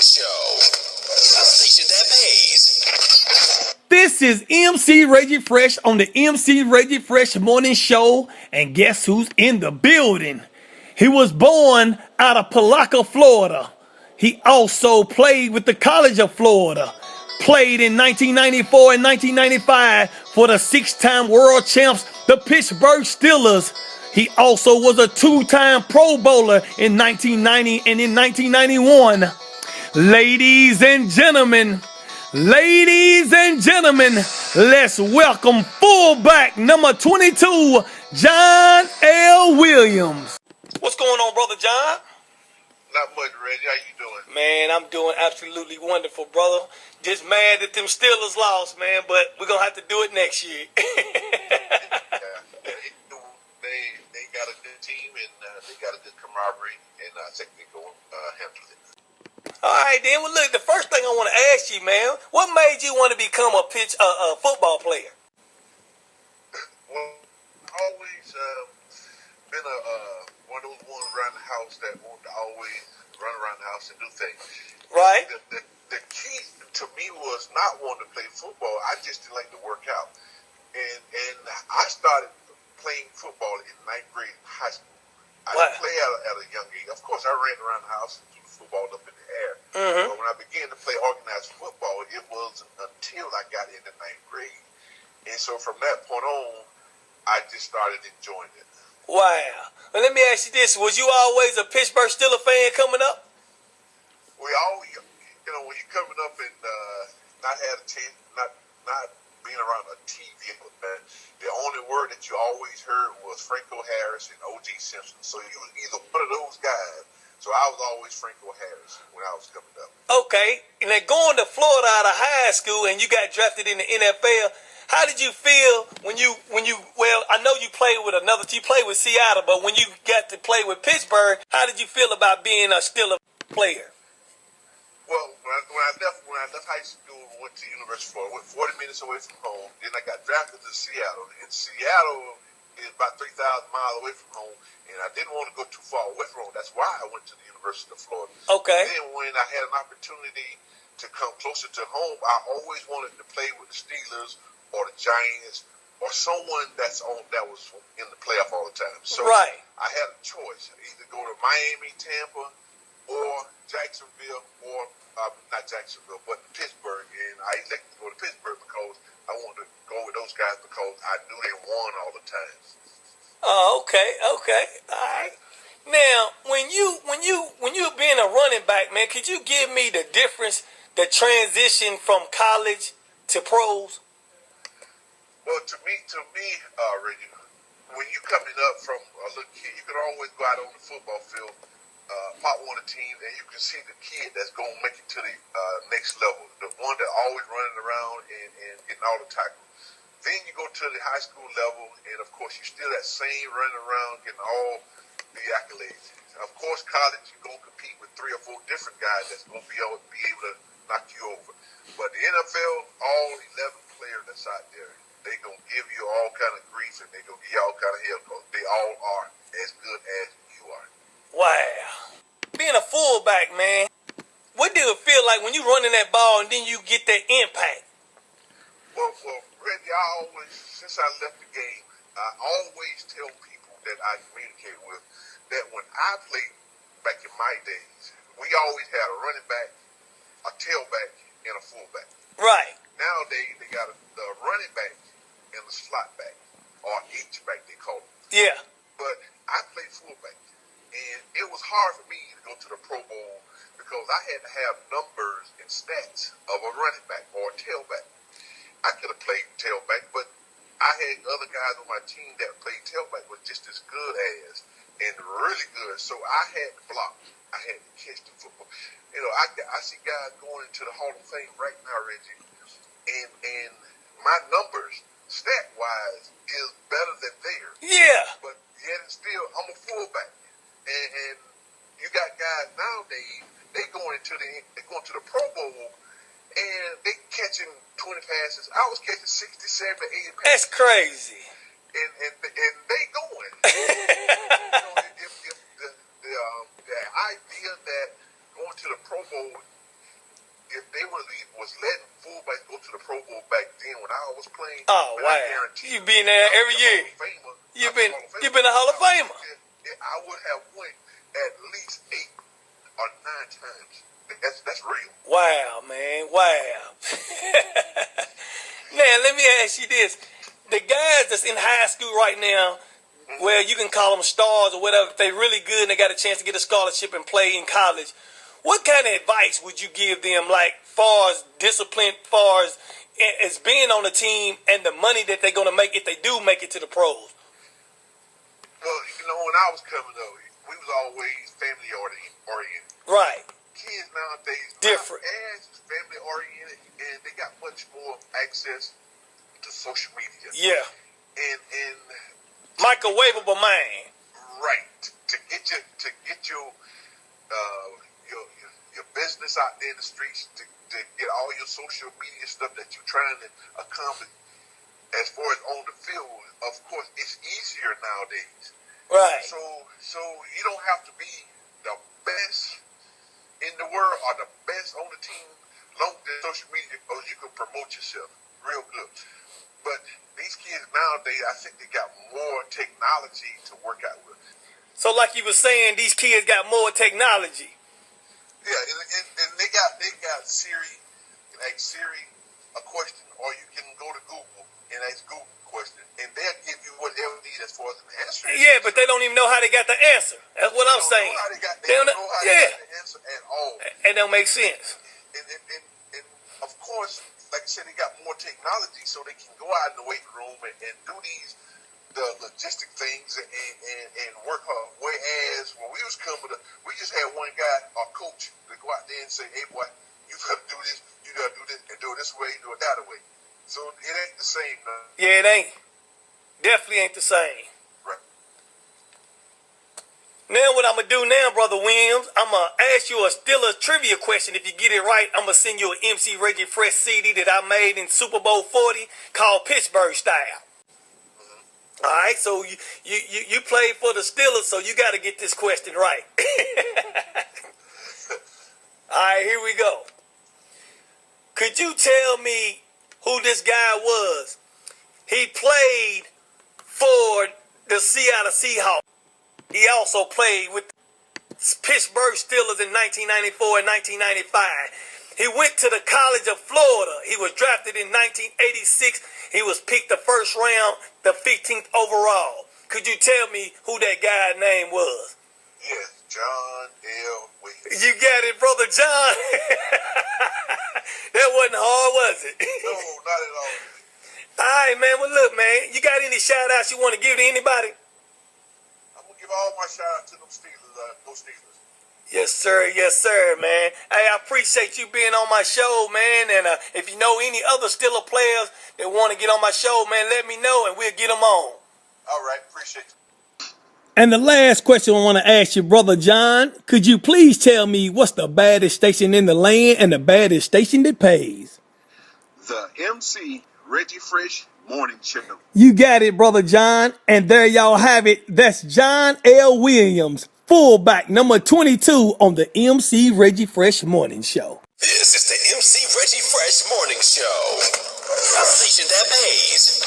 Show, a station that pays. This is MC Reggie Fresh on the MC Reggie Fresh Morning Show, and guess who's in the building? He was born out of Palaca, Florida. He also played with the College of Florida. Played in 1994 and 1995 for the six-time world champs, the Pittsburgh Steelers. He also was a two-time Pro Bowler in 1990 and in 1991. Ladies and gentlemen, let's welcome fullback number 22, John L. Williams. What's going on, Brother John? Not much, Reggie. How you doing? Man, I'm doing absolutely wonderful, brother. Just mad that them Steelers lost, man, but we're going to have to do it next year. They got a good team, and they got a good camaraderie, and I think they're going to handle it. All right, then. Well, look, the first thing I want to ask you, man, what made you want to become a football player? Well, always been one of those ones around the house that want to always run around the house and do things. Right. The key to me was not wanting to play football. I just didn't like to work out. And I started playing football in ninth grade in high school. I didn't play at a young age. Of course, I ran around the house and threw the football up in the air. Mm-hmm. But when I began to play organized football, it wasn't until I got into ninth grade. And so from that point on, I just started enjoying it. Wow. Well, let me ask you this. Was you always a Pittsburgh Steelers fan coming up? We always, when you're coming up and not had a team, not being around a TV, the only word that you always heard was Franco Harris and O.J. Simpson. So you was either one of those guys. So I was always Franco Harris when I was coming up. Okay. And then going to Florida out of high school and you got drafted in the NFL, how did you feel when you well, I know you played with you played with Seattle, but when you got to play with Pittsburgh, how did you feel about being a Steelers player? Well, when I left high school and went to University of Florida, went 40 minutes away from home. Then I got drafted to Seattle. And Seattle is about 3,000 miles away from home. And I didn't want to go too far away from home. That's why I went to the University of Florida. Okay. Then when I had an opportunity to come closer to home, I always wanted to play with the Steelers or the Giants or someone that was in the playoff all the time. So right. I had a choice. Either go to Miami, Tampa, or Jacksonville, or not Jacksonville, but Pittsburgh. And I elected to go to Pittsburgh because I wanted to go with those guys because I knew they won all the time. Oh, okay. All right. Now, when you being a running back, man, could you give me the difference, the transition from college to pros? Well, to me, Reggie, when you coming up from a little kid, you can always go out on the football field, pop one of the team, and you can see the kid that's going to make it to the next level, the one that always running around and getting all the tackles. Then you go to the high school level, and of course, you're still that same running around, getting all the accolades. Of course, college, you're going to compete with 3 or 4 different guys that's going to be able to knock you over. But the NFL, all 11 players that's out there, they're going to give you all kind of grief, and they're going to give you all kind of hell because they all are as good as you are. Wow. Being a fullback, man, what do it feel like when you running that ball and then you get that impact? Well, Reggie, since I left the game, I always tell people that I communicate with that when I played back in my days, we always had a running back, a tailback, and a fullback. Right. Nowadays, they got the running back and the slot back, or H-back they call it. Yeah. But I played fullback, and it was hard for me to go to the Pro Bowl because I had to have numbers and stats of a running back or a tailback. I could have played tailback, but I had other guys on my team that played tailback was just as good as and really good. So I had to block. I had to catch the football. I see guys going into the Hall of Fame right now, Reggie, and my numbers, stat-wise, is better than theirs. Yeah. But yet and still, I'm a fullback. And you got guys nowadays, they going to the Pro Bowl, and they catching 20 passes. I was catching 60, 70, 80 passes. That's crazy. And they going. If the idea that going to the Pro Bowl if they was letting fullbacks go to the Pro Bowl back then when I was playing, Oh, man, I wow. guarantee You been there every year. You've been a Hall of Famer. I would have went at least 8 or 9 times. That's real. Wow, man. Wow. Now, let me ask you this. The guys that's in high school right now, well, you can call them stars or whatever, if they really good and they got a chance to get a scholarship and play in college, what kind of advice would you give them, like, far as discipline, far as being on the team and the money that they're going to make if they do make it to the pros? Well, when I was coming up, we was always family oriented. Right. Kids nowadays Different. as family oriented, and they got much more access to social media. Yeah. And Microwavable mind. right to get your business out there in the streets, to get all your social media stuff that you're trying to accomplish. As far as on the field, of course, it's easier nowadays. Right. So you don't have to be the best in the world or the best on the team. Long as social media, because you can promote yourself real good. But these kids nowadays, I think they got more technology to work out with. So, like you were saying, these kids got more technology. Yeah, and they got Siri. You can ask Siri a question, or you can go to Google and ask Google a question, and they'll give you whatever you need as far as an answer. Yeah, but they don't even know how they got the answer. That's what I'm saying. They don't know how they got the answer at all. It don't make sense. And of course, like I said, they got more technology, so they can go out in the weight room and do the logistic things and work hard. Whereas when we was coming up, we just had one guy, our coach, to go out there and say, "Hey, boy, you gotta do this, you gotta do this, and do it this way, do it that way." So it ain't the same now. Yeah, it ain't. Definitely ain't the same. Right. Now what I'm going to do now, Brother Williams, I'm going to ask you still a trivia question. If you get it right, I'm going to send you an MC Reggie Fresh CD that I made in Super Bowl 40 called Pittsburgh Style. All right, so you played for the Steelers, so you got to get this question right. All right, here we go. Could you tell me who this guy was? He played for the Seattle Seahawks. He also played with the Pittsburgh Steelers in 1994 and 1995. He went to the College of Florida. He was drafted in 1986. He was picked the first round, the 15th overall. Could you tell me who that guy's name was? Yes, John L. Williams. You got it, Brother John. That wasn't hard, was it? No, not at all. All right, man. Well, look, man. You got any shout-outs you want to give to anybody? I'm going to give all my shout-outs to them Steelers, go Steelers. Yes, sir, man. Hey, I appreciate you being on my show, man. And if you know any other Steeler players that want to get on my show, man, let me know and we'll get them on. All right, appreciate you. And the last question I want to ask you, Brother John, could you please tell me what's the baddest station in the land and the baddest station that pays? The MC Reggie Fresh Morning Show. You got it, Brother John. And there y'all have it. That's John L. Williams, fullback number 22 on the MC Reggie Fresh Morning Show. This is the MC Reggie Fresh Morning Show. A station that pays.